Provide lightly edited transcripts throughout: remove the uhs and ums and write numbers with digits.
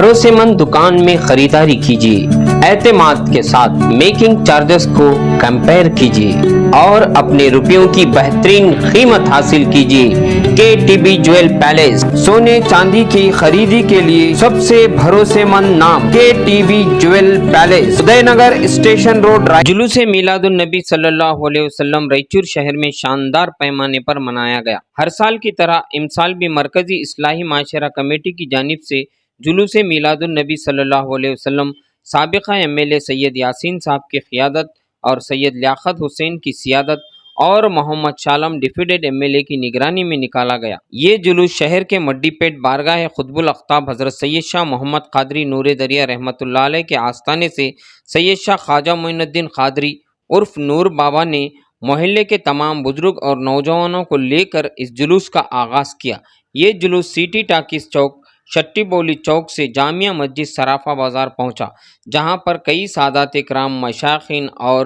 بھروسے مند دکان میں خریداری کیجیے، اعتماد کے ساتھ میکنگ چارجز کو کمپیئر کیجیے اور اپنے روپیوں کی بہترین قیمت حاصل کیجیے۔ کے ٹی بی جویل پیلیس، سونے چاندی کی خریدی کے لیے سب سے بھروسے مند نام کے ٹی بی جویل پیلیس، ادے نگر اسٹیشن روڈ۔ جلوس میلاد النبی صلی اللہ علیہ وسلم رائچور شہر میں شاندار پیمانے پر منایا گیا۔ ہر سال کی طرح امسال بھی مرکزی اصلاحی معاشرہ کمیٹی کی جانب سے جلوس میلاد النبی صلی اللہ علیہ وسلم سابقہ ایم ایل اے سید یاسین صاحب کی قیادت اور سید لیاقت حسین کی سیادت اور Muhammad Shah Alam ڈپٹیڈ M L A کی نگرانی میں نکالا گیا۔ یہ جلوس شہر کے مڈی پیٹ بارگاہ قطب الاقطاب حضرت سید شاہ محمد قادری نور دریا رحمۃ اللہ علیہ کے آستانے سے سید شاہ خواجہ معین الدین قادری عرف نور بابا نے محلے کے تمام بزرگ اور نوجوانوں کو لے کر اس جلوس کا آغاز کیا۔ یہ جلوس سٹی ٹاکیز چوک، شٹی بولی چوک سے جامعہ مسجد صرافہ بازار پہنچا، جہاں پر کئی سادات کرام، مشائخین اور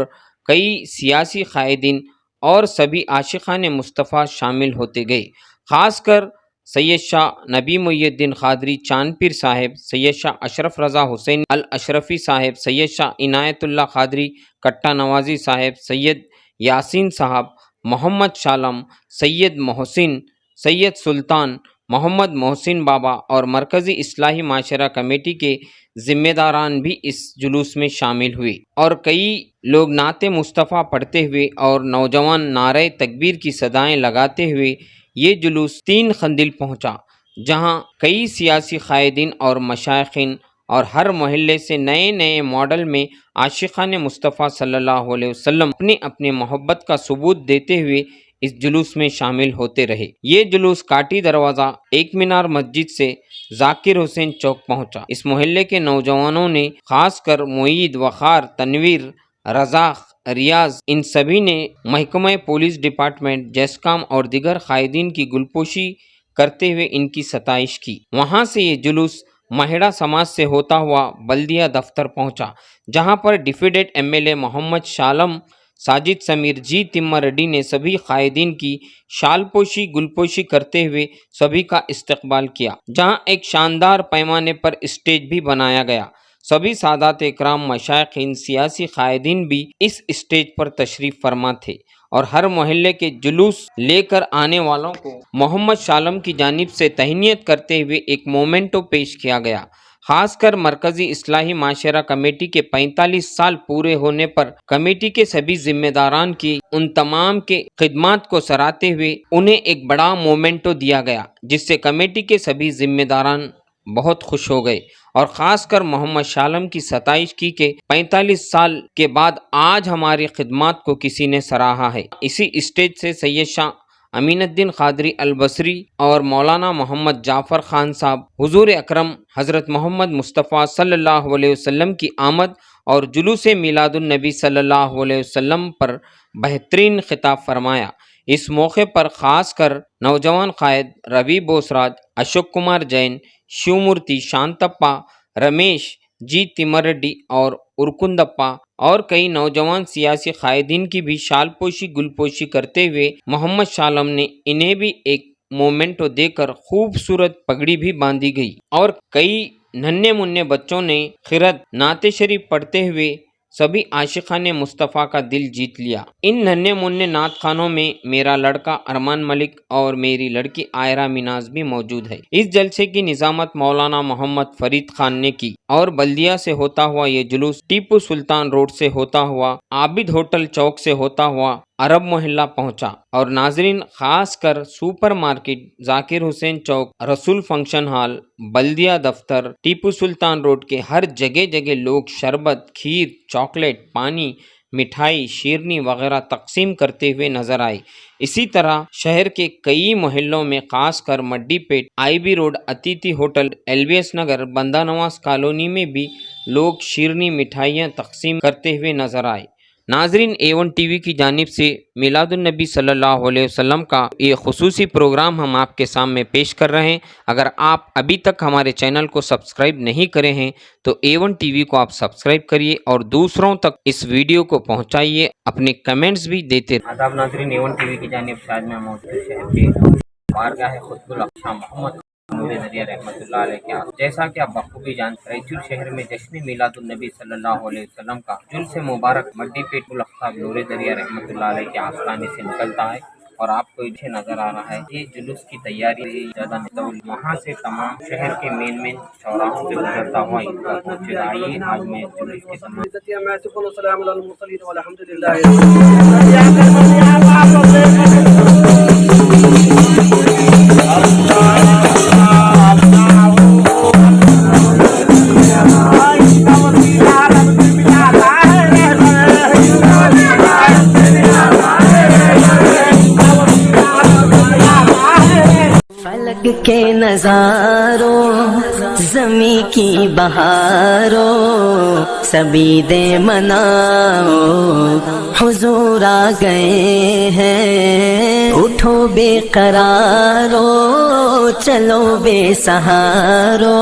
کئی سیاسی قائدین اور سبھی عاشقان مصطفیٰ شامل ہوتے گئے۔ خاص کر سید شاہ نبی محی الدین قادری چاند پیر صاحب، سید شاہ اشرف رضا حسین الاشرفی صاحب، سید شاہ عنایت اللہ قادری کٹا نوازی صاحب، سید یاسین صاحب، محمد شاہ عالم، سید محسن، سید سلطان، محمد محسن بابا اور مرکزی اصلاحی معاشرہ کمیٹی کے ذمہ داران بھی اس جلوس میں شامل ہوئے، اور کئی لوگ نعت مصطفیٰ پڑھتے ہوئے اور نوجوان نعرہ تکبیر کی صدائیں لگاتے ہوئے یہ جلوس 3 قندیل پہنچا، جہاں کئی سیاسی قائدین اور مشائخین اور ہر محلے سے نئے نئے ماڈل میں عاشقان مصطفیٰ صلی اللہ علیہ وسلم اپنے محبت کا ثبوت دیتے ہوئے اس جلوس میں شامل ہوتے رہے۔ یہ جلوس کاٹی دروازہ، ایک مینار مسجد سے ذاکر حسین چوک پہنچا۔ اس محلے کے نوجوانوں نے، خاص کر معید، وقار، تنویر، رزاق، ریاض، ان سبھی نے محکمہ پولیس ڈپارٹمنٹ، جیسکام اور دیگر قائدین کی گلپوشی کرتے ہوئے ان کی ستائش کی۔ وہاں سے یہ جلوس مہیڑا سماج سے ہوتا ہوا بلدیہ دفتر پہنچا، جہاں پر ڈپٹیڈ M L A Muhammad Shah Alam, Sajid Sameer, جی تمر ریڈی نے سبھی قائدین کی شال پوشی گلپوشی کرتے ہوئے سبھی کا استقبال کیا، جہاں ایک شاندار پیمانے پر اسٹیج بھی بنایا گیا۔ سبھی سادات اکرام، مشائخین، سیاسی قائدین بھی اس اسٹیج پر تشریف فرما تھے، اور ہر محلے کے جلوس لے کر آنے والوں کو محمد شاہ عالم کی جانب سے تہنیت کرتے ہوئے ایک مومنٹو پیش کیا گیا۔ خاص کر مرکزی اصلاحی معاشرہ کمیٹی کے 45 سال پورے ہونے پر کمیٹی کے سبھی ذمہ داران کی ان تمام کے خدمات کو سراہتے ہوئے انہیں ایک بڑا مومنٹو دیا گیا، جس سے کمیٹی کے سبھی ذمہ داران بہت خوش ہو گئے، اور خاص کر محمد شاہ عالم کی ستائش کی کہ 45 سال کے بعد آج ہماری خدمات کو کسی نے سراہا ہے۔ اسی اسٹیج سے سید شاہ امین الدین قادری البصری اور مولانا محمد جعفر خان صاحب حضور اکرم حضرت محمد مصطفیٰ صلی اللہ علیہ وسلم کی آمد اور جلوس میلاد النبی صلی اللہ علیہ وسلم پر بہترین خطاب فرمایا۔ اس موقع پر خاص کر نوجوان قائد روی بوسراج، اشوک کمار جین، شیو مورتی، شانتپا، رمیش، جی تمر ریڈی اور ارکندپا اور کئی نوجوان سیاسی قائدین کی بھی شال پوشی گلپوشی کرتے ہوئے محمد شاہ عالم نے انہیں بھی ایک مومنٹو دے کر خوبصورت پگڑی بھی باندھی گئی، اور کئی ننھے منھے بچوں نے خرد نعت شریف پڑھتے ہوئے سبھی عاشقان مصطفیٰ کا دل جیت لیا۔ ان ننھے منھے نعت خوانوں میں میرا لڑکا ارمان ملک اور میری لڑکی عائرہ مناز بھی موجود ہے۔ اس جلسے کی نظامت مولانا محمد فرید خان نے کی، اور بلدیہ سے ہوتا ہوا یہ جلوس ٹیپو سلطان روڈ سے ہوتا ہوا عابد ہوٹل چوک سے ہوتا ہوا عرب محلہ پہنچا، اور ناظرین خاص کر سپر مارکیٹ، ذاکر حسین چوک، رسول فنکشن ہال، بلدیہ دفتر، ٹیپو سلطان روڈ کے ہر جگہ جگہ لوگ شربت، کھیر، چاکلیٹ، پانی، مٹھائی، شیرنی وغیرہ تقسیم کرتے ہوئے نظر آئے۔ اسی طرح شہر کے کئی محلوں میں، خاص کر مڈی پیٹ، I B road, Atithi hotel, L B S Nagar, Banda Nawaz colony میں بھی لوگ شیرنی مٹھائیاں تقسیم کرتے ہوئے نظر آئے۔ ناظرین، A1 ٹی وی کی جانب سے میلاد النبی صلی اللہ علیہ وسلم کا یہ خصوصی پروگرام ہم آپ کے سامنے پیش کر رہے ہیں۔ اگر آپ ابھی تک ہمارے چینل کو سبسکرائب نہیں کرے ہیں تو A1 ٹی وی کو آپ سبسکرائب کریے اور دوسروں تک اس ویڈیو کو پہنچائیے، اپنے کمنٹس بھی دیتے رہیے۔ آداب ناظرین، A1 ٹی وی کی جانب سے آج میں موجود شہر کے بارگاہ قطب الاقطاب محمد نور ذریعہ رحمۃ اللہ علیہ کے ہاں جیسا کہ آپ بخوبی جانتے ہیں رائچور شہر میں جشن میلاد النبی صلی اللہ علیہ وسلم کا جلوس مبارک مڈی پیٹ الاقطاب نور ذریعہ رحمۃ اللہ علیہ کے آستانے سے نکلتا ہے اور آپ کو یہ نظر آ رہا ہے یہ جلوس کی تیاری زیادہ مطول وہاں سے تمام شہر کے مین چوراہوں سے گزرتا ہوا عیدگاہ پہنچے گا۔ آئیے آج میں جلوس کے فلک کے نظاروں زمیں کی بہاروں سبھی دے مناؤ حضور آ گئے ہیں اٹھو بے قرارو چلو بے سہارو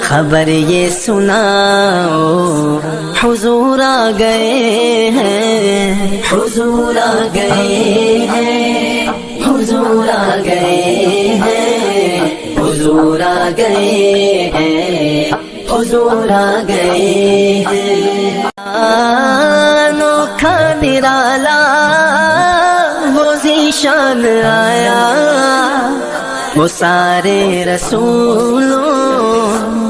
خبر یہ سناؤ حضور آ گئے ہیں حضور آ گئے ہیں حضور آ گئے ہیں حضور آ گئے ہیں حضور آ گئے ہیں انوکھا نرالا وہ ذیشان آیا وہ سارے رسولوں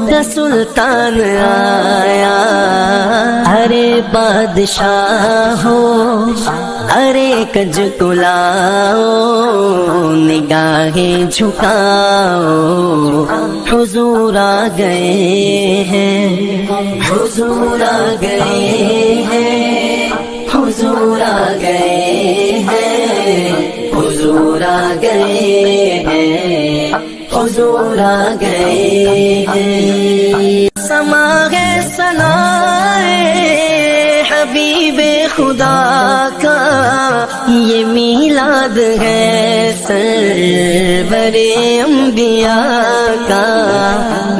کا سلطان آیا ارے بادشاہ ہو ارے کج کلاؤ نگاہیں جھکاؤ حضور آ گئے ہیں حضور آ گئے ہیں حضور آ گئے ہیں حضور آ گئے ہیں حضور آ گئے ہیں سما ہے سنائے حبیب خدا کا یہ میلاد ہے سرور انبیاء کا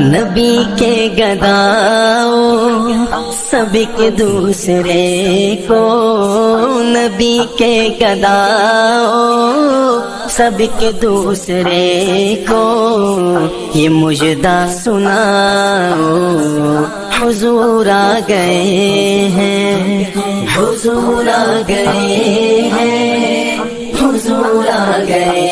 نبی کے گداؤ سب کے دوسرے کو نبی کے گداؤ سب کے دوسرے کو یہ مجدہ سناؤ حضور آ گئے ہیں حضور آ گئے ہیں حضور آ گئے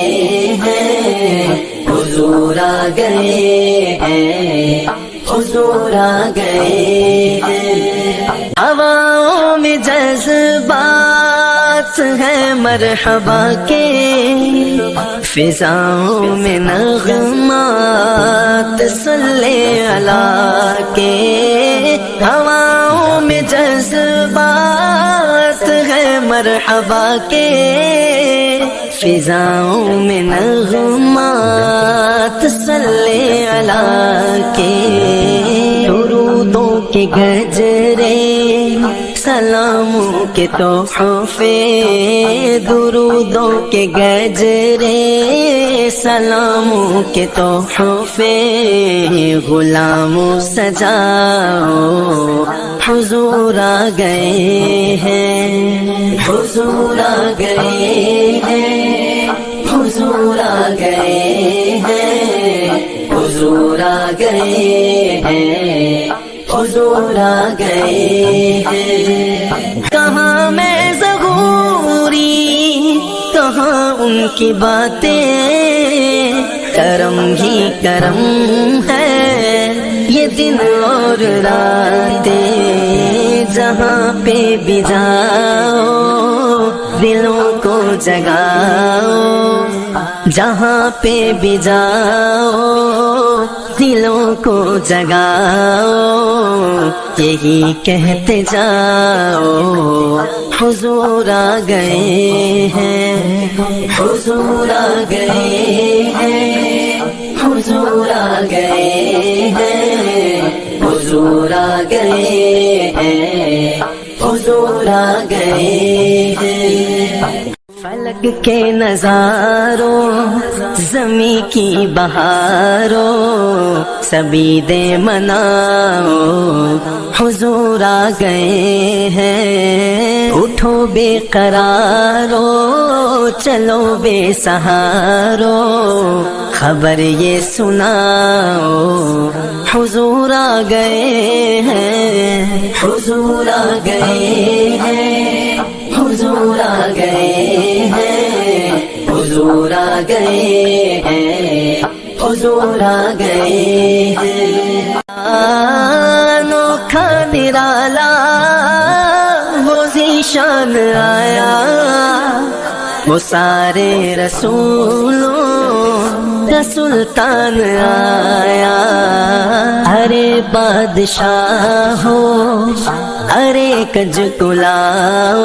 ہیں حضور آ گئے ہیں حضور آ گئے ہیں ہواؤں میں جذبات ہے مرحبا کے فضاؤں میں نغمات صلی اللہ کے ہواؤں میں جذبات ہے مرحبا کے فضاؤں میں نغمات صلی اللہ کے درودوں کے گجرے سلاموں کے تحفے درودوں کے گجرے سلاموں کے تحفے غلاموں سجاؤ حضور آ گئے ہیں حضور آ گئے ہیں حضور آ گئے ہیں حضور آ گئے ہیں حضور آ گئے ہیں کہاں میں ظہوری کہاں ان کی باتیں کرم ہی کرم ہے یہ دن اور راتیں جہاں پہ بھی جاؤ دلوں کو جگاؤ جہاں پہ بھی جاؤ دلوں کو جگاؤ یہی کہتے جاؤ حضور آ گئے ہیں حضور آ گئے ہیں حضور آ گئے ہیں حضور آ گئے ہیں حضور آ گئے ہیں فلک کے نظاروں زمیں کی بہاروں سبھی دے مناؤ حضور آ گئے ہیں اٹھو بے قرارو چلو بے سہارو خبر یہ سناؤ حضور آ گئے ہیں، حضور آ گئے ہیں، حضور آ گئے ہیں، حضور آ گئے ہیں، حضور آ گئے ہیں۔ انوکھا نرالا وہ ذیشان آیا، وہ سارے رسولوں کا سلطان آیا۔ ارے بادشاہ ہو ارے کج کلاؤ،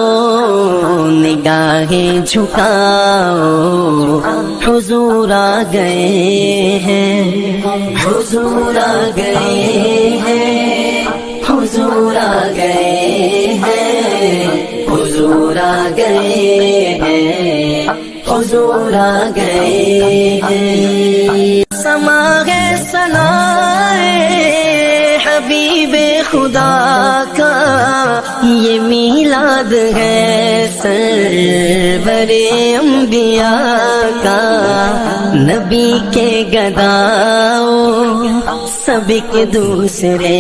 نگاہیں جھکاؤ، حضور آ گئے ہیں، حضور آ گئے ہیں، حضور آ گئے ہیں، حضور آ گئے ہیں، حضور آ گئے ہیں۔ سما ہے ثنائے حبیب خدا کا، یہ میلاد ہے سرور انبیاء کا۔ نبی کے گداؤ سب کے دوسرے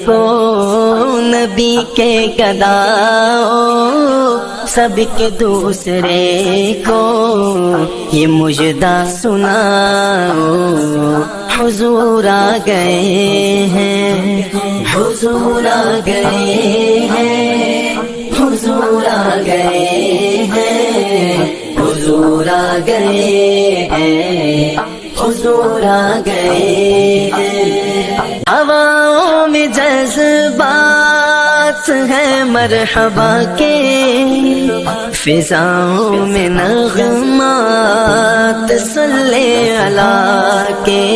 کو، نبی کے گداؤ سب کے دوسرے کو، یہ مجدہ سناؤ حضور آ گئے ہیں، حضور آ گئے ہیں، حضور آ گئے ہیں، حضور آ گئے ہیں، حضور آ گئے ہیں۔ ہواؤں میں جذبات ہے مرحبا کے، فضاؤں میں نغمات صلی اللہ کے،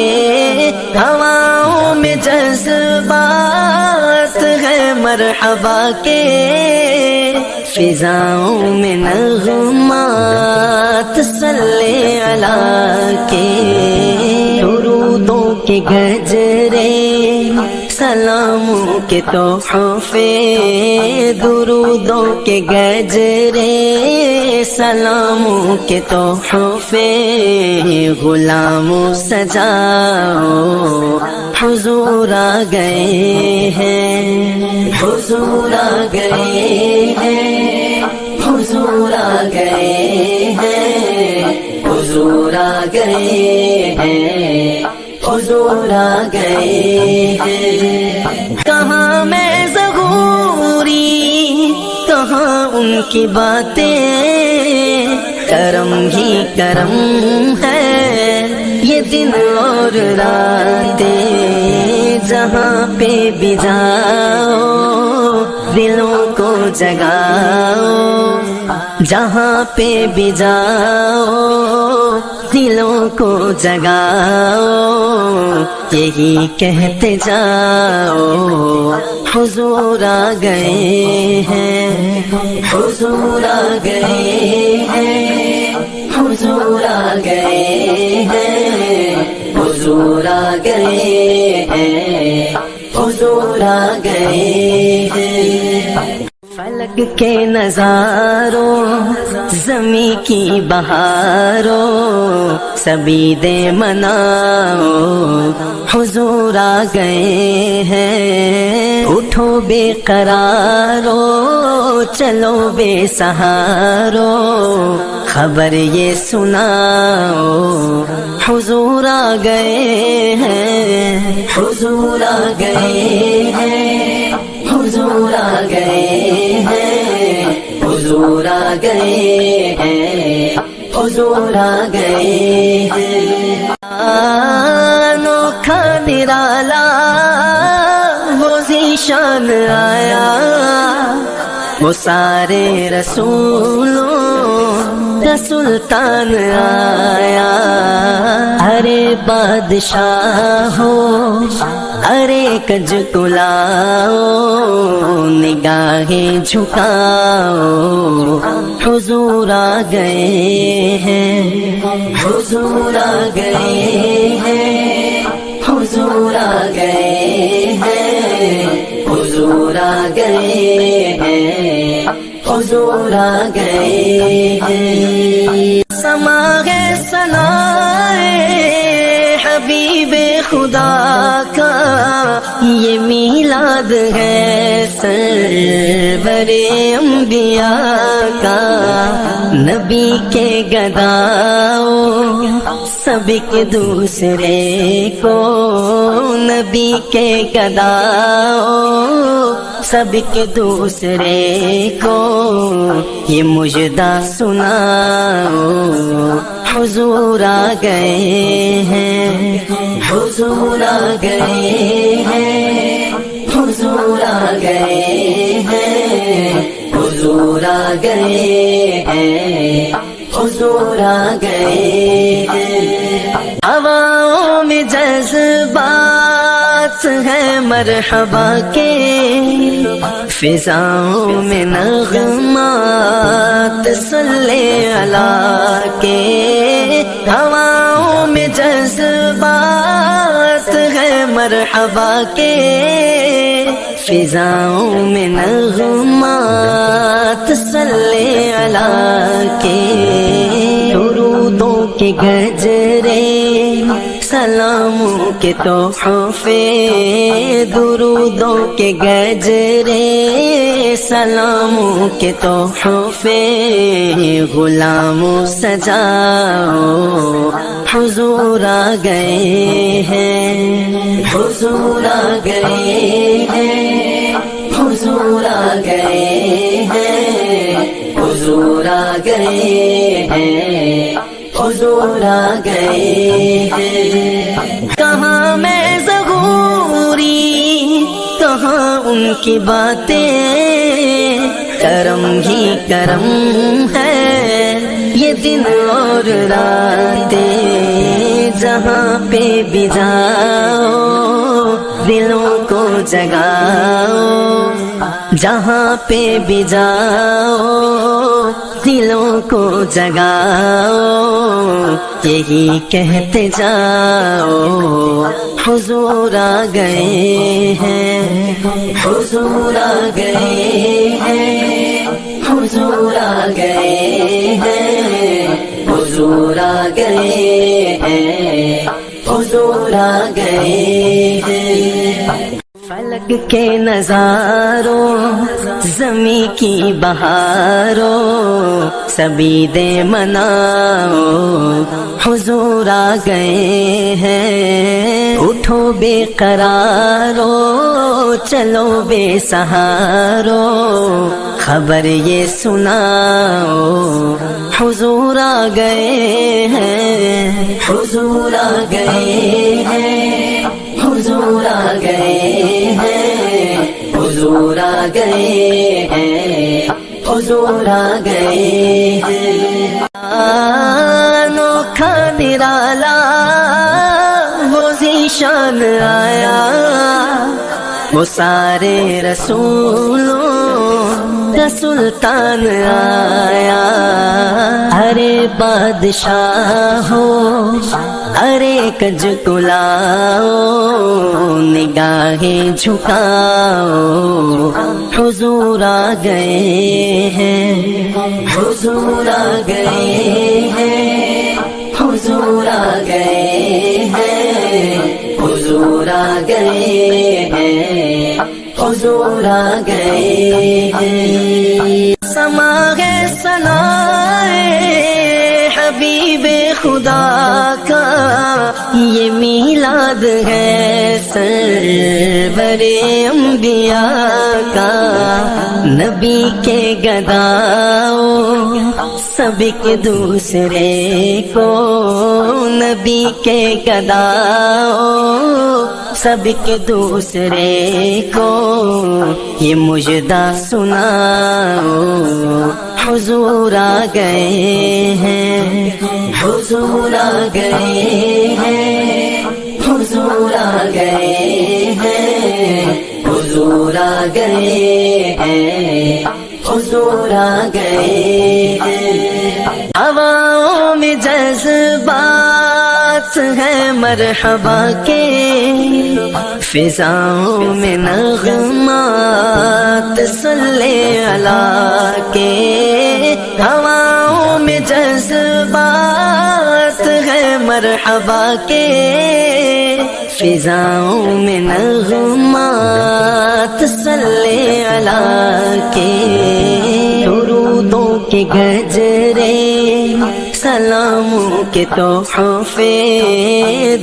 ہواؤں میں جذبات ہے مرحبا کے، فضاؤں میں نغمات صلی اللہ کے۔ درودوں کے گجرے سلاموں کے تحفے، درودوں کے گجرے سلاموں کے تحفے، غلاموں سجاؤ حضور آ گئے ہیں، حضور آ گئے ہیں، حضور آ گئے ہیں، حضور آ گئے ہیں، حضور آ گئے ہیں۔ کہاں میں ظہوری کہاں ان کی باتیں، کرم ہی کرم ہے یہ دن اور راتیں، جہاں پہ بھی جاؤ دلوں کو جگاؤ، جہاں پہ بھی جاؤ دلوں کو جگاؤ، یہی کہتے جاؤ حضور آ گئے ہیں، حضور آ گئے ہیں، حضور آ گئے ہیں، حضور آ گئے ہیں، حضور آ گئے ہیں۔ فلک کے نظاروں زمیں کی بہاروں سبھی دے مناؤ حضور آ گئے ہیں، اٹھو بے قرارو چلو بے سہارو، خبر یہ سناؤ حضور آ گئے ہیں، حضور آ گئے ہیں، حضور آ گئے ہیں، حضور آ گئے ہیں، حضور آ گئے ہیں۔ انوکھا نرالا وہ ذیشان آیا، وہ سارے رسولوں کا سلطان آیا، ارے بادشاہ ہو ارے کج کلاؤ، نگاہیں جھکاؤ، حضور آ گئے ہیں، حضور آ گئے ہیں، حضور آ گئے ہیں، حضور آ گئے ہیں، حضور آ گئے ہیں۔ سما ہے ثنائے خدا کا یہ میلاد ہے سرور انبیاء کا، نبی کے گداؤں سب کے دوسرے کو، نبی کے گداؤں سب کے دوسرے کو یہ مجدہ سناؤ، حضور آ گئے ہیں، حضور آ گئے ہیں، حضور آ گئے ہیں، حضور آ گئے ہیں، حضور آ گئے ہیں۔ ہواؤں میں جذبات ہیں مرحبا کے، فضاؤں میں نغمات صلی اللہ کے، ہواؤں میں جذبات ہیں مرحبا کے، فضاؤں میں نغمات صلی اللہ کے، درودوں کے گجرے سلاموں کے تحفے، درودوں کے گجرے سلاموں کے تحفے، غلاموں سجاؤ حضور آ گئے ہیں، حضور آ گئے ہیں، حضور آ گئے ہیں، حضور آ گئے ہیں، حضور آ گئے ہیں۔ کہاں میں ظہوری، کہاں ان کی باتیں، کرم ہی کرم ہے یہ دن اور راتیں، جہاں پہ بھی جاؤ دلوں کو جگاؤ، جہاں پہ بھی جاؤ دلوں کو جگاؤ، یہی کہتے جاؤ حضور آ گئے ہیں، حضور آ گئے ہیں، حضور آ گئے ہیں، حضور آ گئے ہیں، حضور آ گئے ہیں۔ فلک کے نظاروں زمیں کی بہاروں سبھی دے مناؤ حضور آ گئے ہیں، اٹھو بے قرارو چلو بے سہارو خبر یہ سناؤ حضور آ گئے ہیں، حضور آ گئے ہیں، حضور آ گئے ہیں، حضور آ گئے ہیں، حضور آ گئے ہیں۔ انوکھا نرالا وہ ذیشان آیا، وہ سارے رسولوں کا سلطان آیا، ارے بادشاہ ہو ارے کج کلاؤ نگاہیں جھکاؤ حضور آ گئے ہیں، حضور آ گئے ہیں، حضور آ گئے ہیں، حضور آ گئے ہیں، حضور آ گئے ہیں۔ سما ہے ثنائے حبیب خدا کا یہ میلاد ہے سرور انبیاء کا، نبی کے گداؤں سب کے دوسرے کو، نبی کے گداؤں سب کے دوسرے کو یہ مجدہ سناؤ حضور آ گئے ہیں، حضور آ گئے ہیں، حضور آ گئے ہیں، حضور آ گئے ہیں، حضور آ گئے ہیں۔ ہواؤں میں جذبات ہیں مرحبا کے، فضاؤں میں نغمات صلی اللہ کے، ہواؤں میں جذبات ہیں مرحبا کے، فضاؤں میں نغمات صلی علی کے، درودوں کے گجرے سلاموں کے تحفے،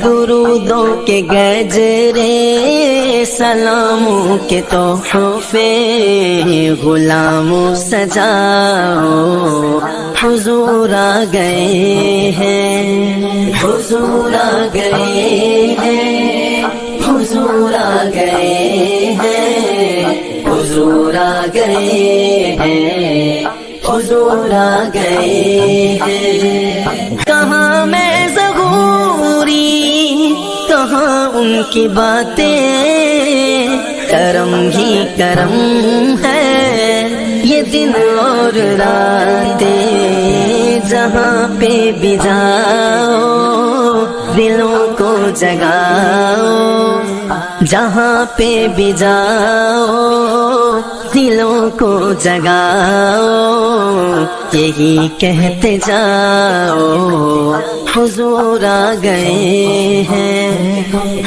درودوں کے گجرے سلاموں کے تحفے، غلاموں سجاؤ حضور آ گئے ہیں، حضور آ گئے ہیں، حضور آ گئے ہیں، حضور آ گئے ہیں، حضور آ گئے ہیں۔ کہاں میں ظہوری، کہاں ان کی باتیں، کرم ہی کرم ہے یہ دن اور راتیں، جہاں پہ بھی جاؤ دلوں کو جگاؤ، جہاں پہ بھی جاؤ دلوں کو جگاؤ، یہی کہتے جاؤ حضور آ گئے ہیں،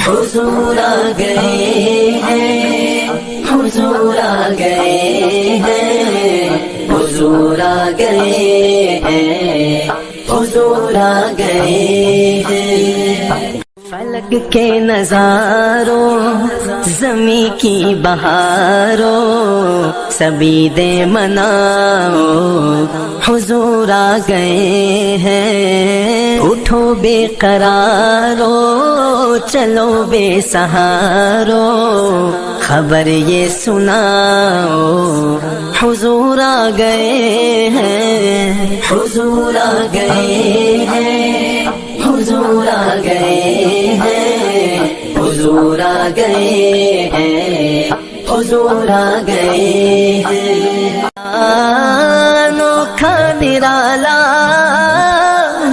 حضور آ گئے ہیں، حضور آ گئے ہیں، حضور آ گئے ہیں، حضور آ گئے ہیں۔ فلک کے نظاروں، زمیں کی بہاروں، سبھی دے مناؤ حضور آ گئے ہیں۔ اٹھو بے قرارو، چلو بے سہارو، خبر یہ سناؤ حضور آ گئے ہیں، حضور آ گئے ہیں، حضور آ گئے ہیں، حضور آ گئے ہیں، حضور آ گئے ہیں۔ انوکھا نرالا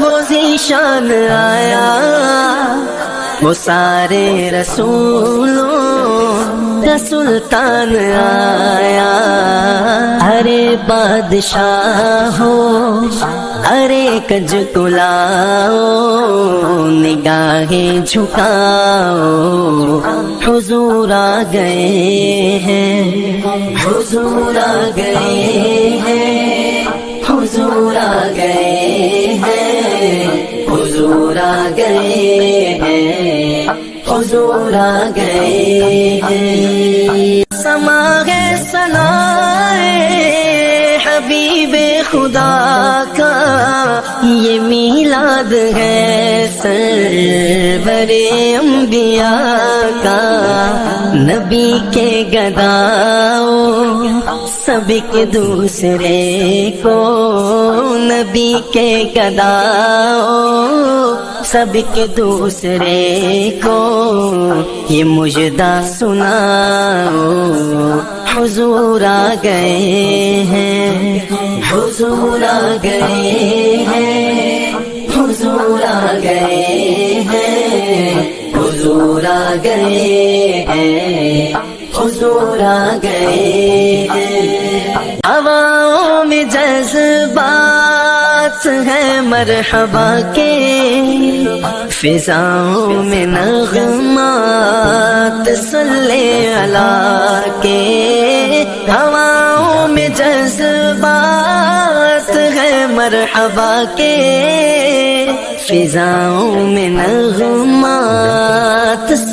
وہ ذیشان آیا، وہ سارے رسولوں کا سلطان آیا، ارے بادشاہ ہو ارے کج کلاؤ، نگاہیں جھکاؤ حضور آ گئے ہیں، حضور آ گئے ہیں، حضور آ گئے ہیں، حضور آ گئے ہیں، حضور آ گئے ہیں۔ سما ہے ثنائے حبیب خدا کا، یہ میلاد ہے سرور انبیاء کا، نبی کے گداؤ سب ایک دوسرے کو، نبی کے گداؤ سب ایک دوسرے کو، یہ مجدہ سناؤ حضور آ گئے ہیں، حضور آ گئے ہیں، حضور آ گئے ہیں، حضور آ گئے ہیں، حضور آ گئے ہیں۔ ہواؤں میں جذبات ہے مرحبا کے، فضاؤں میں نغمات صلی علی کے، ہواؤں میں جذبات ہے مرحبا کے، فضاؤں میں نغمات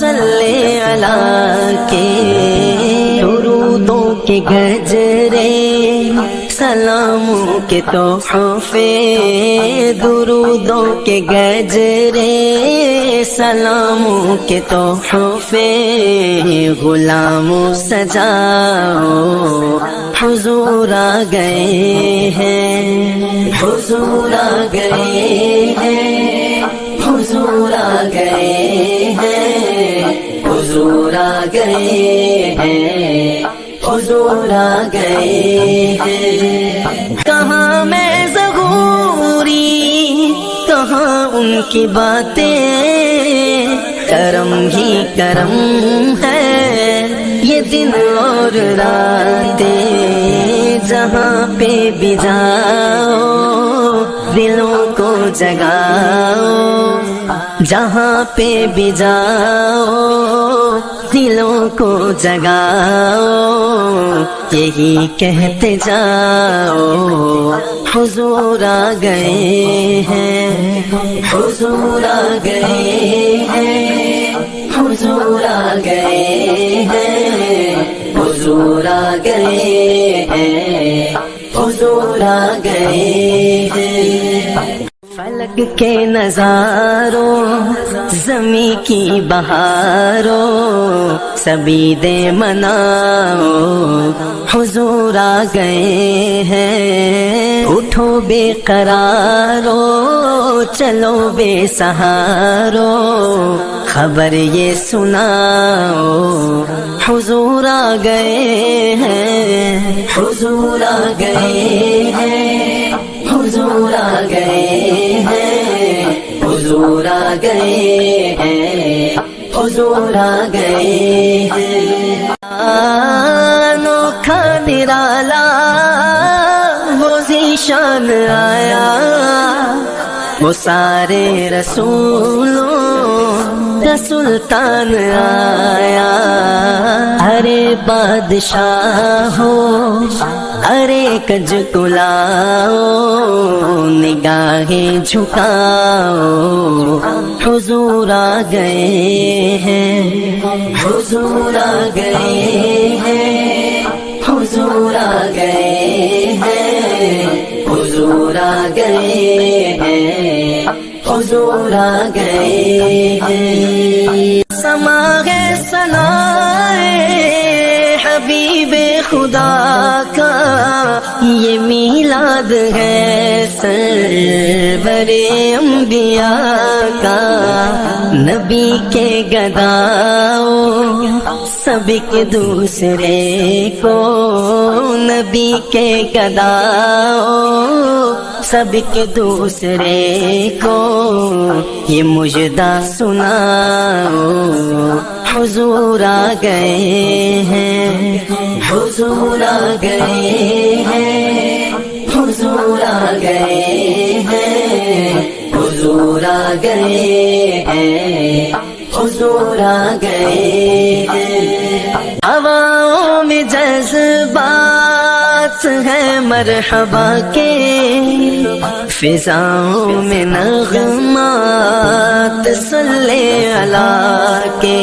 صلی علی کے، درودوں کے گجرے سلاموں کے تحفے، درودوں کے گجرے سلاموں کے تحفے، غلاموں سجاؤ حضور آ گئے ہیں، حضور آ گئے ہیں، حضور آ گئے ہیں، حضور آ گئے ہیں، حضور آ گئے ہیں۔ کہاں میں ظہوری، کہاں ان کی باتیں، کرم ہی کرم ہے یہ دن اور راتیں، جہاں پہ بھی جاؤ دلوں کو جگاؤ جہاں پہ بھی جاؤ دلوں کو جگاؤ یہی کہتے جاؤ حضور آ گئے ہیں حضور آ گئے ہیں حضور آ گئے ہیں حضور آ گئے ہیں حضور آ گئے ہیں فلک کے نظاروں زمیں کی بہاروں سبھی دے مناؤ حضور آ گئے ہیں اٹھو بے قرارو چلو بے سہارو خبر یہ سناؤ حضور آ گئے ہیں حضور آ گئے ہیں حضور آ گئے ہیں حضور آ گئے ہیں حضور آ گئے ہیں انوکھا نرالا وہ ذیشان آیا وہ سارے رسولوں کا سلطان آیا ارے بادشاہ ہو ارے کج کلاؤ نگاہیں جھکاؤ حضور آ گئے ہیں حضور آ گئے ہیں حضور آ گئے ہیں حضور آ گئے ہیں حضور آ گئے ہیں سما ہے سنائے حبیب خدا کا یہ میلاد ہے سرور انبیاء کا نبی کے گداؤ سب کے دوسرے کو نبی کے گداؤ سب کے دوسرے کو یہ مجدہ سناؤ حضور آ گئے ہیں حضور آ گئے ہیں حضور آ گئے ہیں حضور آ گئے ہیں حضور آ گئے ہیں ہواؤں میں جذبات ہے مرحبا کے فضاؤں میں نغمات صلی اللہ کے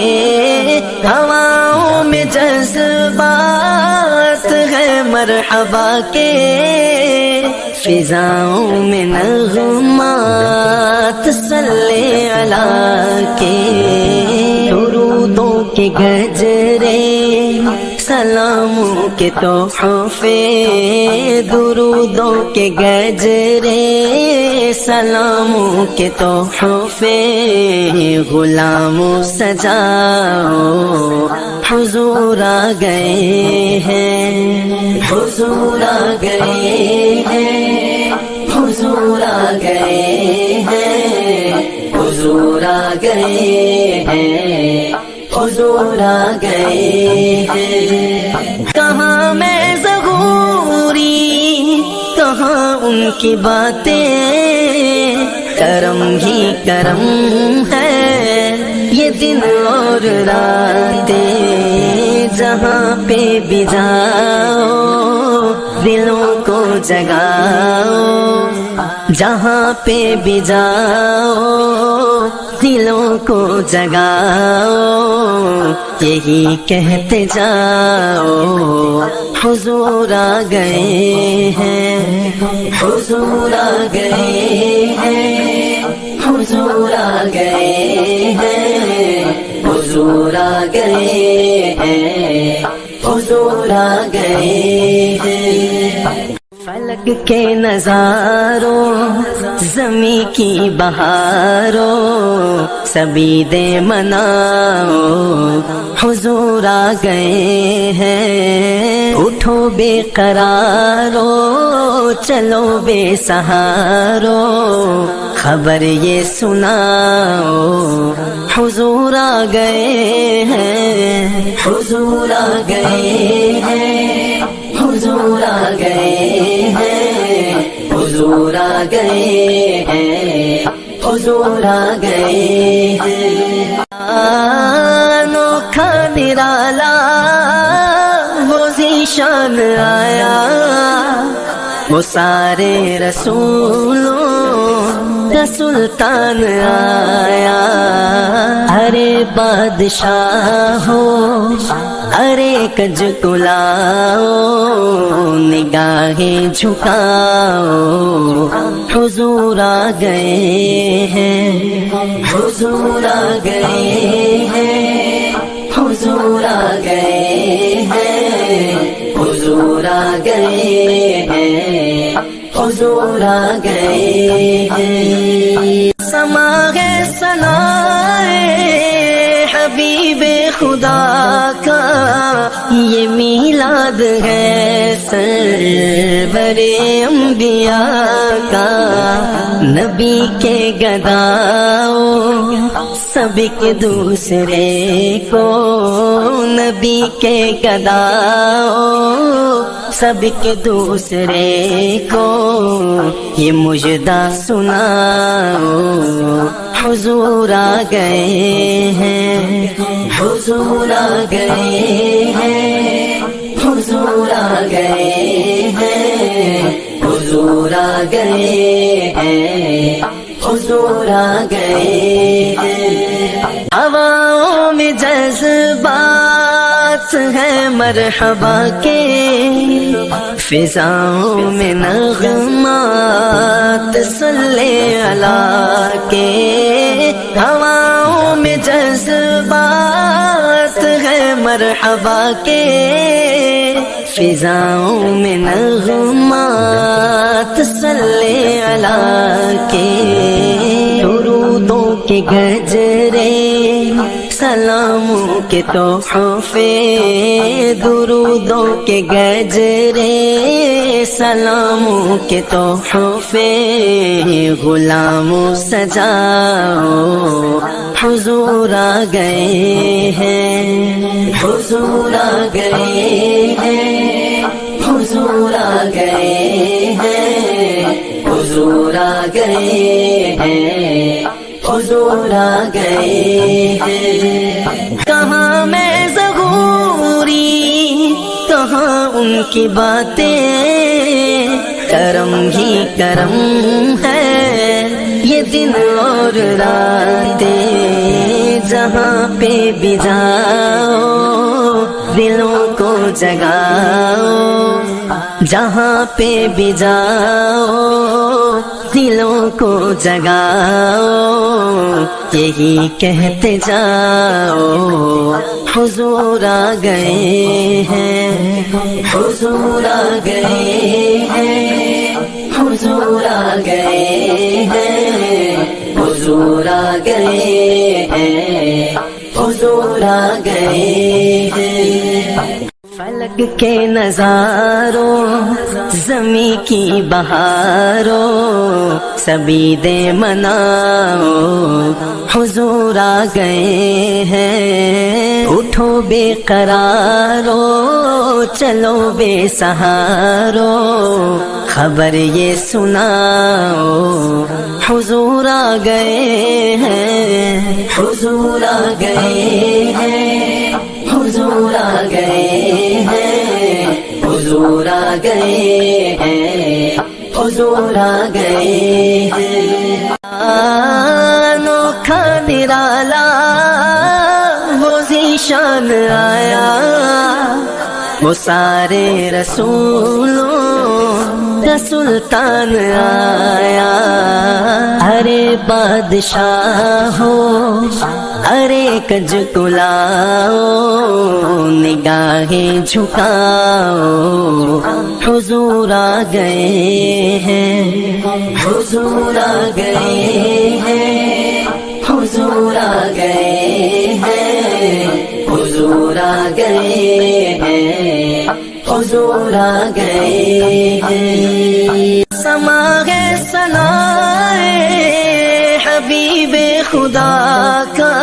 ہواؤں میں جذبات ہے مرحبا کے فضاؤں میں نغمات صلی اللہ کے درودوں کے گجرے سلاموں کے تحفے درودوں کے گجرے سلاموں کے تحفے غلاموں سجاؤ حضور آ گئے ہیں حضور آ گئے ہیں حضور آ گئے ہیں حضور آ گئے ہیں حضور آ گئے ہیں کہاں میں ظہوری کہاں ان کی باتیں کرم ہی کرم ہے یہ دن اور راتیں جہاں پہ بھی جاؤ دلوں کو جگاؤ جہاں پہ بھی جاؤ دلوں کو جگاؤ یہی کہتے جاؤ حضور آ گئے ہیں حضور آ گئے ہیں حضور آ گئے ہیں حضور آ گئے ہیں حضور آ گئے ہیں فلک کے نظاروں زمیں کی بہاروں سبھی دے مناؤ حضور آ گئے ہیں اٹھو بے قرارو چلو بے سہارو خبر یہ سناؤ حضور آ گئے ہیں حضور آ گئے ہیں حضور آ گئے ہیں حضور حضور آ گئے ہیں، حضور آ گئے ہیں۔ انوکھا نرالا وہ ذیشان آیا، وہ سارے رسولوں کا سلطان آیا۔ ارے بادشاہ ہو، ارے کج کلاؤ، نگاہیں جھکاؤ، حضور آ گئے ہیں، حضور آ گئے ہیں، حضور آ گئے ہیں، حضور آ گئے ہیں، حضور آ گئے ہیں۔ سما ہے ثنائے حبیب خدا کا، یہ میلاد ہے سرور انبیاء کا۔ نبی کے گداؤ سب کے دوسرے کو، نبی کے گداؤ سب کے دوسرے کو، یہ مجدہ سناؤ، حضور آ گئے ہیں، حضور آ گئے ہیں، حضور آ گئے ہیں، حضور آ گئے ہیں، حضور آ گئے ہیں۔ ہواؤں میں جذبات ہیں مرحبا کے، فضاؤں میں نغمات صلی اللہ کے۔ ہواؤں میں جذبات ہیں مرحبا کے، فضاؤں میں نغمات صلی اللہ کے۔ درودوں کے گجرے، سلاموں کے تحفے، درودوں کے گجرے، سلاموں کے تحفے، غلاموں سجاؤ، حضور آ گئے ہیں، حضور آ گئے ہیں، حضور آ گئے ہیں، حضور آ گئے ہیں، حضور آ گئے ہیں۔ کہاں میں ظہوری، کہاں ان کی باتیں، کرم ہی کرم ہے یہ دن اور راتیں۔ جہاں پہ بھی جاؤ دلوں کو جگاؤ، جہاں پہ بھی جاؤ دلوں کو جگاؤ، یہی کہتے جاؤ، حضور آ گئے ہیں، حضور آ گئے ہیں، حضور آ گئے ہیں، حضور آ گئے ہیں، حضور آ گئے ہیں۔ فلک کے نظاروں، زمیں کی بہاروں، سبھی دے مناؤ، حضور آ گئے ہیں۔ اٹھو بے قرارو، چلو بے سہارو، خبر یہ سناؤ، حضور آ گئے ہیں، حضور آ گئے ہیں، حضور آ گئے ہیں، حضور آ گئے ہیں، حضور آ گئے ہیں۔ انوکھا نرالا وہ ذیشان آیا، وہ سارے رسولوں کا سلطان آیا۔ ارے بادشاہ ہو، ارے کج کلاؤ، نگاہیں جھکاؤ، حضور آ گئے ہیں، حضور آ گئے ہیں، حضور آ گئے ہیں، حضور آ گئے ہیں، حضور آ گئے ہیں۔ سما ہے ثنائے حبیب خدا کا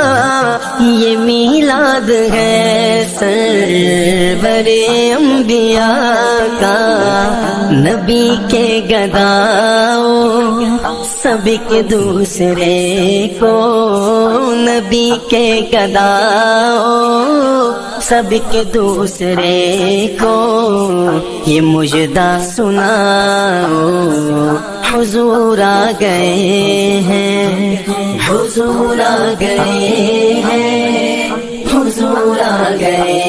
یہ میلاد ہے سرور انبیاء کا، نبی کے گداؤں سب کے دوسرے کو، نبی کے گداؤں سب کے دوسرے کو یہ مجدہ سناؤ، حضور آ گئے ہیں، حضور آ گئے ہیں، حضور آ گئے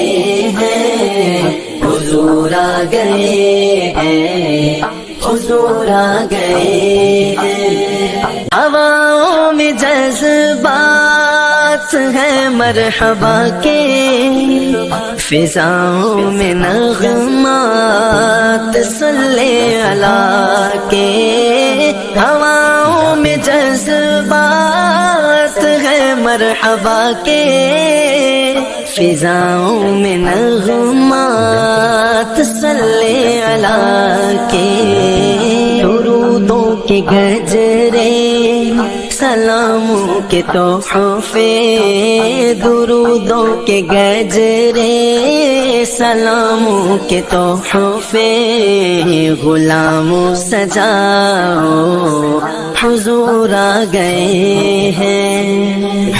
ہیں، حضور آ گئے ہیں، حضور آ گئے ہیں۔ ہواؤں میں جذبات ہیں مرحبا کے، فضاؤں میں نغمات صلی اللہ کے، ہواؤں میں جذبات ہیں مرحبا کے، فضاؤں میں نغمات صلی اللہ کے، درودوں کے گجرے سلاموں کے تحفے، درودوں کے گجرے سلاموں کے تحفے، غلاموں سجاؤ حضور آ گئے ہیں،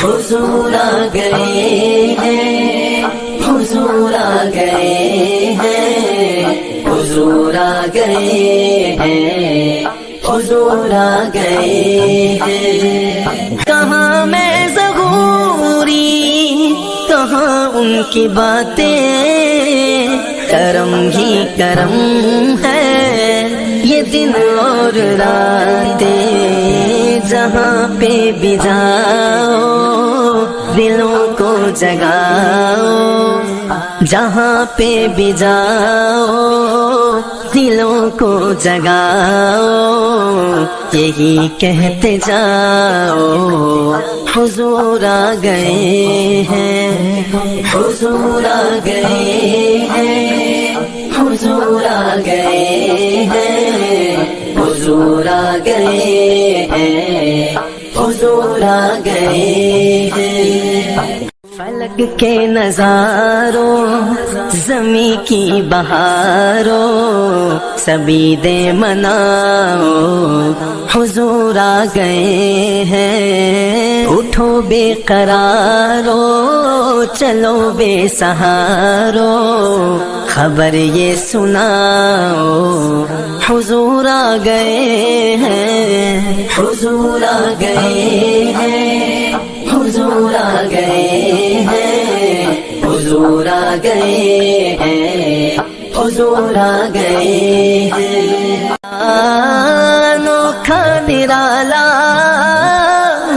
حضور آ گئے ہیں، حضور آ گئے ہیں، حضور آ گئے ہیں، حضور آ گئے ہیں۔ کہاں میں ظہوری، کہاں ان کی باتیں، کرم ہی کرم ہے یہ دن اور راتیں، جہاں پہ بھی جاؤ دلوں کو جگاؤ، جہاں پہ بھی جاؤ دلوں کو جگاؤ، یہی کہتے جاؤ حضور آ گئے ہیں، حضور آ گئے ہیں، حضور آ گئے ہیں، حضور آ گئے ہیں، حضور آ گئے ہیں۔ فلک کے نظاروں زمیں کی بہاروں سبھی دے مناؤ حضور آ گئے ہیں، اٹھو بے قرارو چلو بے سہارو خبر یہ سناؤ حضور آ گئے ہیں، حضور آ گئے ہیں، حضور آ گئے ہیں، حضور آ گئے ہیں، حضور آ گئے ہیں۔ انوکھا نرالا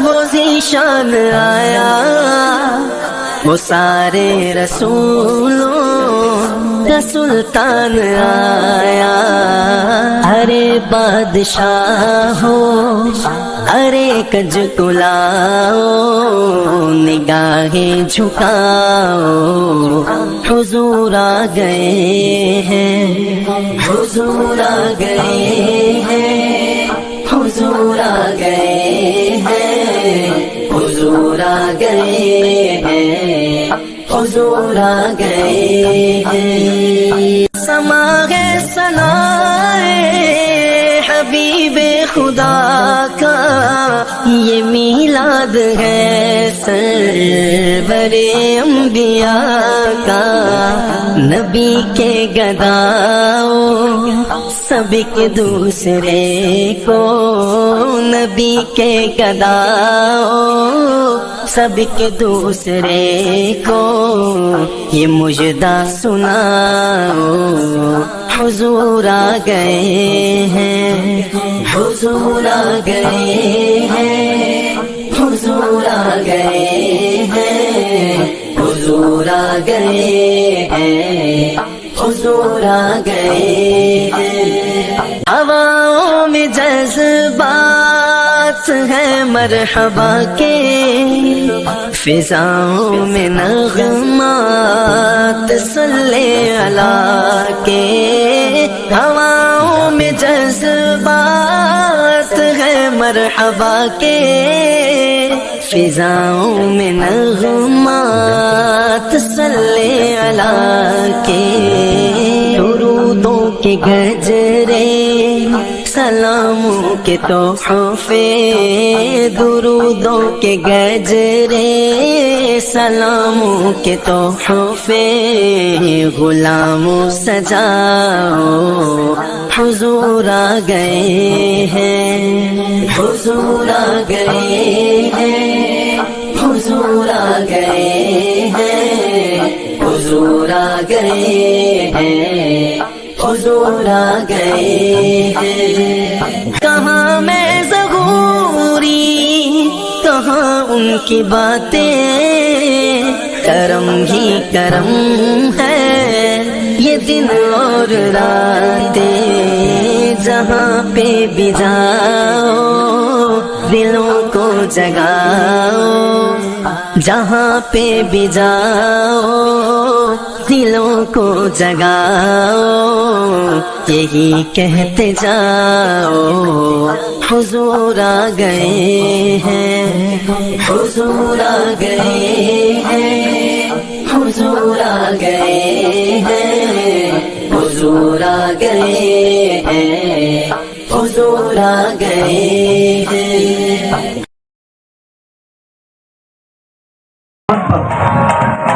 وہ ذیشان آیا، وہ سارے رسولوں کا سلطان آیا، ارے بادشاہ ہو ارے کج کلاؤ نگاہیں جھکاؤ حضور آ گئے ہیں، حضور آ گئے ہیں، حضور آ گئے ہیں، حضور آ گئے ہیں، حضور آ گئے ہیں۔ سما ہے ثنائے حبیب خدا کا یہ میلاد ہے سرور انبیاء کا، نبی کے گداؤں سب کے دوسرے کو، نبی کے گداؤں سب کے دوسرے کو یہ مجدہ سناؤ حضور آ گئے ہیں، حضور آ گئے ہیں، حضور آ گئے ہیں، حضور آ گئے ہیں، حضور آ گئے ہیں۔ ہواؤں میں جذبات ہیں مرحبا کے، فضاؤں میں نغمات صلی اللہ کے، ہواؤں میں جذبات ہیں مرحبا کے، فضاؤں میں نغمات صلی اللہ کے درودوں کے گجرے سلاموں کے تحفے درودوں کے گجرے سلاموں کے تحفے غلاموں سجاؤ حضور آ گئے ہیں حضور آ گئے ہیں حضور آ گئے ہیں حضور آ گئے ہیں حضور آ گئے ہیں کہاں میں ظہوری کہاں ان کی باتیں کرم ہی کرم ہے یہ دن اور راتیں جہاں پہ بھی جاؤ دلوں کو جگاؤ جہاں پہ بھی جاؤ دلوں کو جگاؤ یہی کہتے جاؤ حضور آ گئے ہیں حضور آ گئے ہیں حضور آ گئے ہیں حضور آ گئے ہیں حضور آ گئے ہیں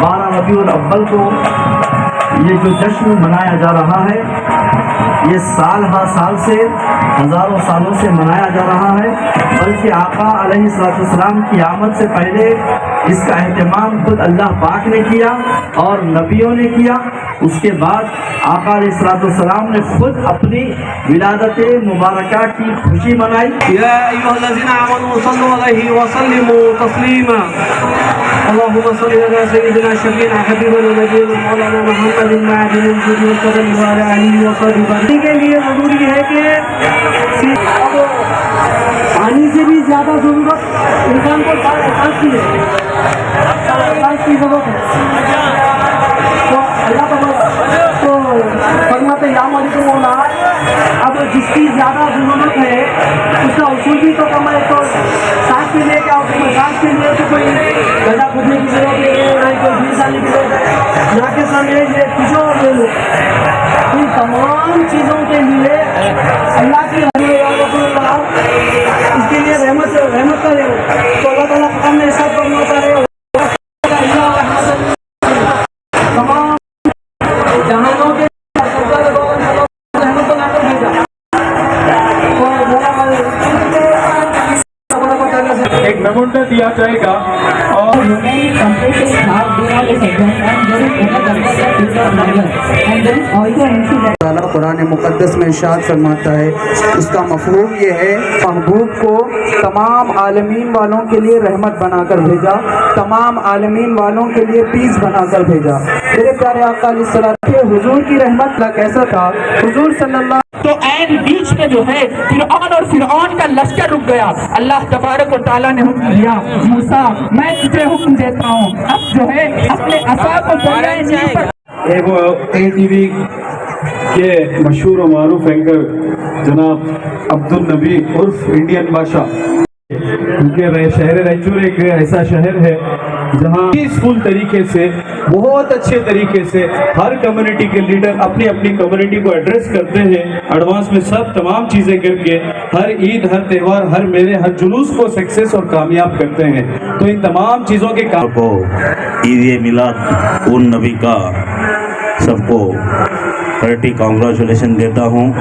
12 ربیع الاول کو یہ جو جشن منایا جا رہا ہے یہ سال ہر سال سے ہزاروں سالوں سے منایا جا رہا ہے بلکہ آقا علیہ السلام کی آمد سے پہلے اس کا اہتمام خود اللہ پاک نے کیا اور نبیوں نے کیا اس کے بعد آقا علیہ السلام نے خود اپنی ولادت مبارکہ کی خوشی منائی یا ایھا الذین آمنوا صلوا علیہ وسلموا تسلیما اللهم صل على سيدنا شفيعنا حبيبنا نبينا مولانا محمد المعدن الجود والكرم وعلى آله وصحبه کے لیے ضروری ہے کہ پانی سے بھی زیادہ ضرورت انسان کو احساس کی ہے احساس کی ضرورت ہے تو اللہ تو فرماتے یا مالک مولا اب جس کی زیادہ ضرورت ہے اس کا اصول بھی تو کم ہے تو سانس کے لیے کیا ہوتا ہے سانس کے لیے تو کوئی گڈھا کھودنے کی ضرورت نہیں ہے نہ کوئی بیس ڈالنے کی ضرورت ہے نہ کے سامنے یہ کچھ اور لے لو ان تمام چیزوں کے لیے اللہ کی اس کے لیے رحمت کرے تو اللہ تعالیٰ قرآن میں ارشاد فرماتا ہے تمام جہانوں کے ایک میمونٹا دیا جائے گا اور قرآن مقدس میں ارشاد فرماتا ہے اس کا مفہوم یہ ہے محبوب کو تمام عالمین والوں کے لیے رحمت بنا کر بھیجا تمام عالمین والوں کے لیے پیس بنا کر بھیجا میرے پیارے آقا علیہ السلام کے حضور کی رحمت کیسا تھا حضور صلی اللہ تو عین بیچ میں جو ہے فرعون اور فرعون کا لشکر رک گیا اللہ تبارک و تعالیٰ نے حکم دیا موسیٰ میں تجھے حکم دیتا ہوں اب جو ہے اپنے عصا کو دریائے نیل پر وہ اے ٹی وی کے مشہور و معروف اینکر جناب عبدالنبی عرف انڈین بادشاہ کیونکہ شہر رائچور ایک ایسا شہر ہے جہاں پیسفل طریقے سے بہت اچھے طریقے سے ہر کمیونٹی کے لیڈر اپنی اپنی کمیونٹی کو ایڈریس کرتے ہیں ایڈوانس میں سب تمام چیزیں کر کے ہر عید ہر تہوار ہر میلے ہر جلوس کو سکسیس اور کامیاب کرتے ہیں تو ان تمام چیزوں کے کام کو عید میلاد ان نبی کا سب کو ہرٹی کانگریچولیشن دیتا ہوں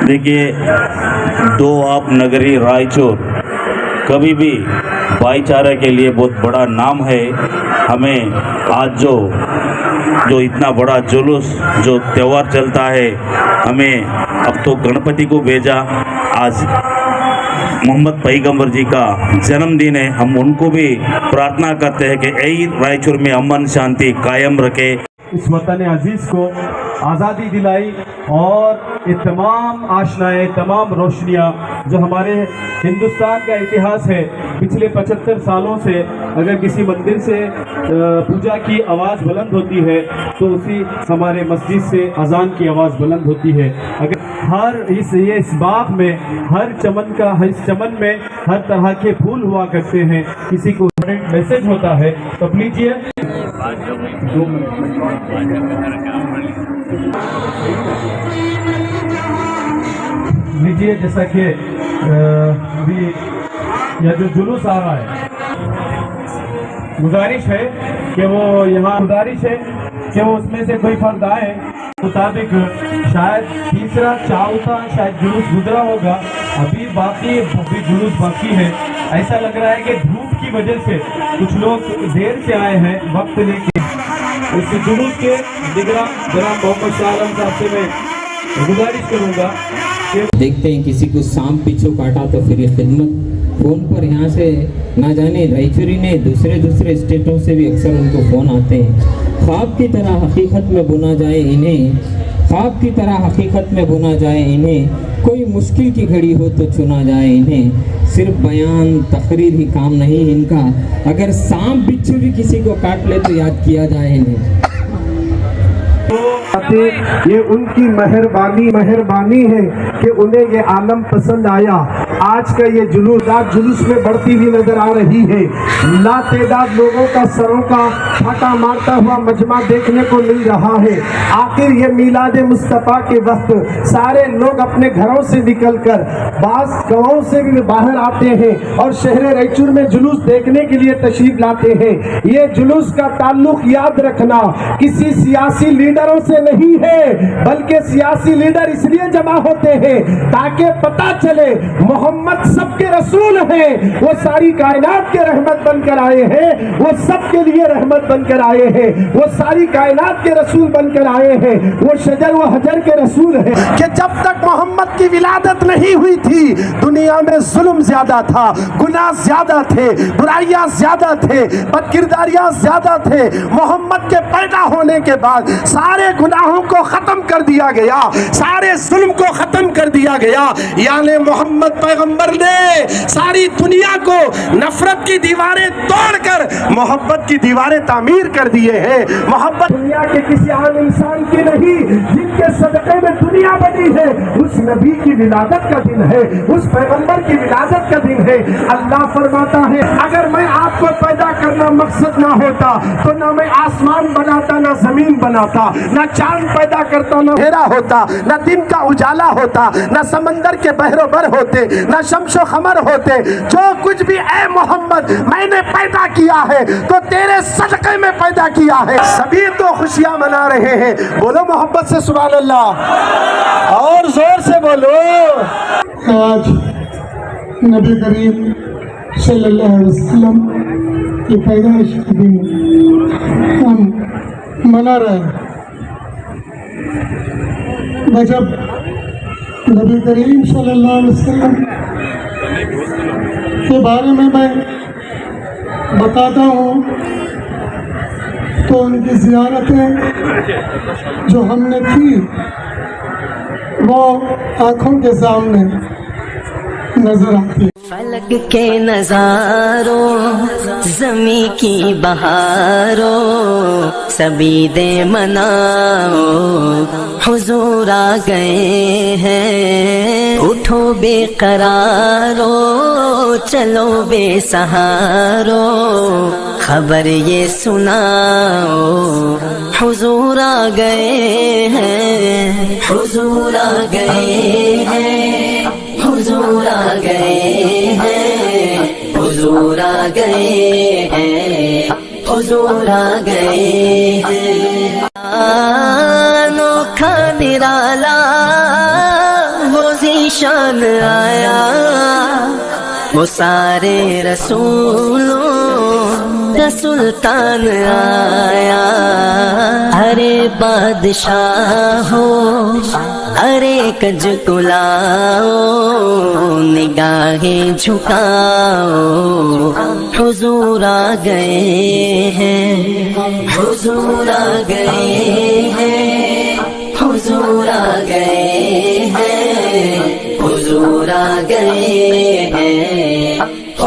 دیکھیے دو آپ نگری رائچور کبھی بھی بھائی چارہ کے لیے بہت بڑا نام ہے ہمیں آج جو اتنا بڑا جلوس جو تہوار چلتا ہے ہمیں اب تو گنپتی کو بھیجا آج محمد پیغمبر جی کا جنم دن ہے ہم ان کو بھی پرارتھنا کرتے ہیں کہ اے رائچور میں امن شانتی قائم رکھے اس وطن عزیز کو آزادی دلائی اور یہ تمام آشنائیں تمام روشنیاں جو ہمارے ہندوستان کا اتہاس ہے پچھلے 75 سالوں سے اگر کسی مندر سے پوجا کی آواز بلند ہوتی ہے تو اسی ہمارے مسجد سے اذان کی آواز بلند ہوتی ہے. اگر ہر اس باغ میں ہر چمن میں ہر طرح کے پھول ہوا کرتے ہیں, کسی کو میسج ہوتا ہے تو لیجیے لیجیے جیسا کہ ابھی یہ جو جلوس آ رہا ہے, گزارش ہے کہ وہ اس میں سے کوئی فرد آئے مطابق شاید تیسرا چوتھا شاید جلوس گزرا ہوگا, ابھی جلوس باقی ہے. ایسا لگ رہا ہے کہ دھوپ کی وجہ سے کچھ لوگ دیر سے آئے ہیں وقت لے کے. اس جلوس کے نگراں جناب محمد شاہ عالم صاحب سے میں گزارش کروں گا. دیکھتے ہیں کسی کو سانپ پیچھو کاٹا تو پھر یہ خدمت فون پر یہاں سے نہ جانے رائچوری نے دوسرے اسٹیٹوں سے بھی اکثر ان کو فون آتے ہیں. خواب کی طرح حقیقت میں بنا جائے انہیں, کوئی مشکل کی گھڑی ہو تو چنا جائے انہیں. صرف بیان تقریر ہی کام نہیں ان کا, اگر سانپ بچھو بھی کسی کو کاٹ لے تو یاد کیا جائے انہیں. یہ ان کی مہربانی ہے کہ انہیں یہ عالم پسند آیا. آج کا یہ جلوس میں بڑھتی ہوئی نظر آ رہی ہے. لا تعداد لوگوں کا سروں کا پھٹا مارتا ہوا مجمع دیکھنے کو مل رہا ہے. آخر یہ میلاد مصطفیٰ کے وقت سارے لوگ اپنے گھروں سے نکل کر بعض گاؤں سے بھی باہر آتے ہیں اور شہر رائچور میں جلوس دیکھنے کے لیے تشریف لاتے ہیں. یہ جلوس کا تعلق یاد رکھنا کسی سیاسی لیڈروں سے نہیں ہے, بلکہ سیاسی لیڈر اس لیے جمع ہوتے ہیں تاکہ پتہ چلے محمد سب کے رسول ہیں, وہ ساری کائنات کے رحمت بن کر آئے ہیں, وہ سب کے لیے رحمت بن کر آئے ہیں, وہ ساری کائنات کے رسول بن کر آئے ہیں, وہ شجر و حجر کے رسول ہیں. کہ جب تک محمد کی ولادت نہیں ہوئی تھی دنیا میں ظلم زیادہ تھا, گناہ زیادہ تھے, برائیاں زیادہ تھے, بدکرداریاں زیادہ تھے. محمد کے پیدا ہونے کے بعد سارے گناہوں کو ختم کر دیا گیا, سارے ظلم کو ختم کر دیا گیا. یعنی محمد پیغمبر نے ساری دنیا کو نفرت کی دیواریں توڑ کر محبت کی دیواریں تعمیر کر دیے ہیں. محبت دنیا کے کسی عام انسان کی نہیں, جن کے صدقے میں دنیا بنی ہے. اس نبی کی ولادت کا دن ہے, اس پیغمبر کی ولادت کا دن ہے. اللہ فرماتا ہے اگر میں آپ کو پیدا کرنا مقصد نہ ہوتا تو نہ میں آسمان بناتا, نہ زمین بناتا, نہ چاند پیدا کرتا, نہ اندھیرا ہوتا, نہ دن کا اجالا ہوتا, نہ سمندر کے بحر و بر ہوتے, نہ شمس و قمر ہوتے. جو کچھ بھی اے محمد میں نے پیدا کیا ہے تو تیرے صدقے میں پیدا کیا ہے. سبھی تو خوشیاں منا رہے ہیں. بولو محبت سے سبحان اللہ, اور زور سے بولو. آج نبی کریم صلی اللہ علیہ وسلم کی پیدائش کے دن ہم منا رہے ہیں. جب نبی کریم صلی اللہ علیہ وسلم کے بارے میں بتاتا ہوں تو ان کی زیارتیں جو ہم نے کی وہ آنکھوں کے سامنے نظر آتی. فلک کے نظاروں زمیں کی بہاروں سبھی دے مناؤ حضور آ گئے ہیں. اٹھو بے قرارو چلو بے سہارو خبر یہ سناؤ حضور آ گئے ہیں, حضور آ گئے ہیں, حضور آ گئے ہیں, حضور آ گئے ہیں, حضور آ گئے ہیں. انوکھا نرالا وہ ذیشان آیا, وہ سارے رسولوں کا سلطان آیا. ارے بادشاہ ہو ارے کج کلاؤ نگاہیں جھکاؤ حضور آ گئے ہیں, حضور آ گئے ہیں, حضور آ گئے ہیں, حضور آ گئے ہیں,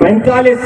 45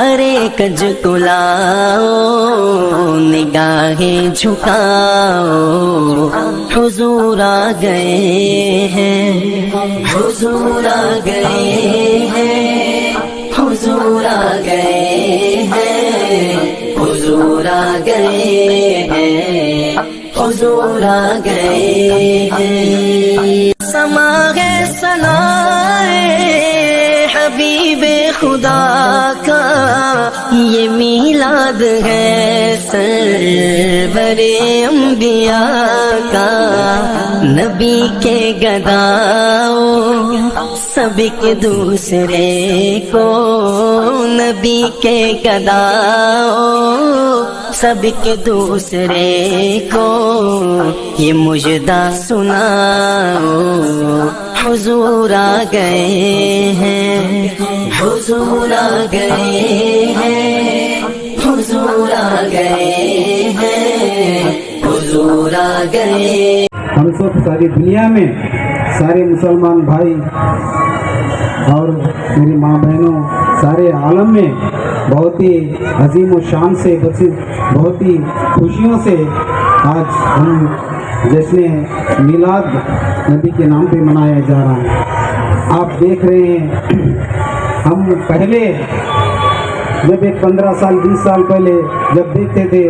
ارے کج کو لاؤ نگاہیں جھکاؤ حضور آ گئے ہیں حضور آ گئے ہیں حضور آ گئے ہیں حضور آ گئے ہیں حضور آ گئے ہیں سما ہے ثنائے حبیب خدا کا یہ میلاد ہے سرور انبیاء کا نبی کے گداؤں سب کے دوسرے کو نبی کے گداؤں سب کے دوسرے کو یہ مجدہ سناؤ حضور آ گئے ہیں حضور آ گئے ہیں حضور آ گئے ہیں حضور آ گئے. ہم سب ساری دنیا میں سارے مسلمان بھائی اور میری ماں بہنوں سارے عالم میں بہت ہی عظیم و شان سے بہت ہی خوشیوں سے آج ہم جشن میلاد نبی کے نام پہ منایا جا رہا ہے. آپ دیکھ رہے ہیں ہم پہلے جب ایک 15 سال 20 سال پہلے جب دیکھتے تھے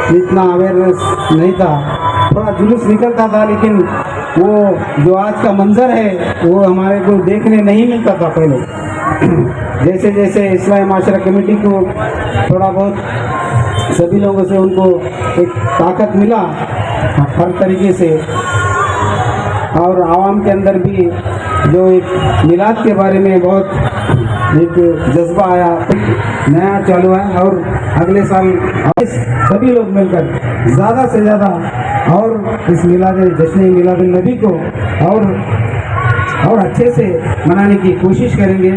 اتنا اویئرنیس نہیں تھا, تھوڑا جلوس نکلتا تھا, لیکن وہ جو آج کا منظر ہے وہ ہمارے کو دیکھنے نہیں ملتا تھا پہلے. جیسے جیسے اصلاح معاشرہ کمیٹی کو تھوڑا بہت سبھی لوگوں سے ان کو ایک طاقت ملا ہر طریقے سے, اور عوام کے اندر بھی جو ایک میلاد کے بارے میں بہت ایک جذبہ آیا, نیا چالو ہے. اور اگلے سال سبھی لوگ مل کر زیادہ سے زیادہ اور اس جشن میلاد النبی کو اور اچھے سے منانے کی کوشش کریں گے.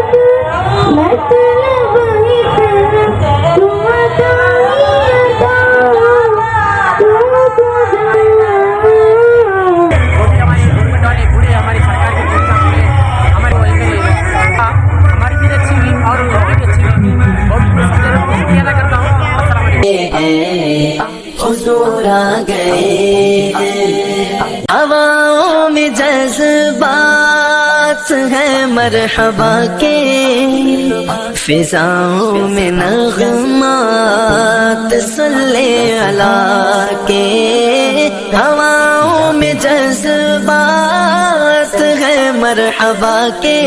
حضور آ گئے ہیں ہواؤں میں جذبات ہیں مرحبا کے, فضاؤں میں نغمات صلی اللہ کے, ہواؤں میں جذبات ہیں مرحبا کے,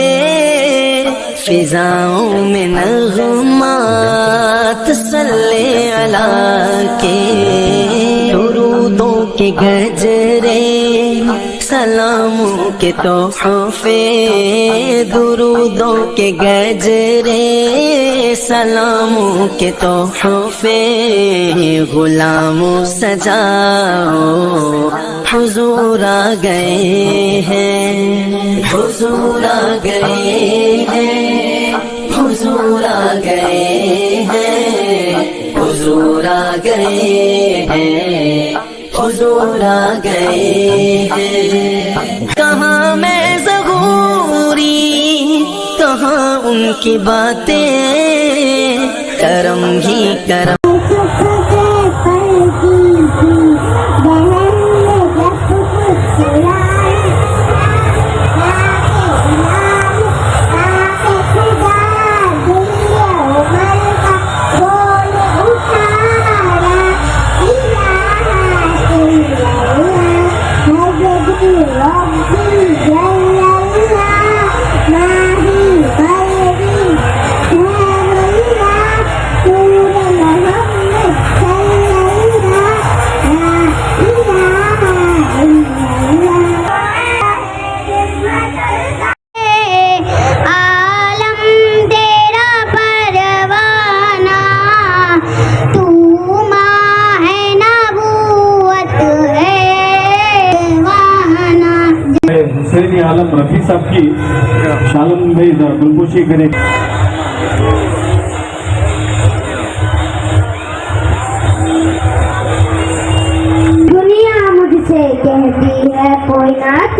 فضاؤں میں نغمات صلی اللہ کے, درودوں کے گجرے سلاموں کے تحفے, درودوں کے گجرے سلاموں کے تحفے, غلاموں سجاؤ حضور آ گئے ہیں حضور آ گئے ہیں حضور آ گئے ہیں حضور آ گئے ہیں حضور آ گئے ہیں. کہاں میں ظہوری کہاں ان کی باتیں, کرم ہی کرم عالم رفیع صاحب کی شالم بھائی گلپوشی کرے. دنیا مجھ سے کہتی ہے کوئی نعت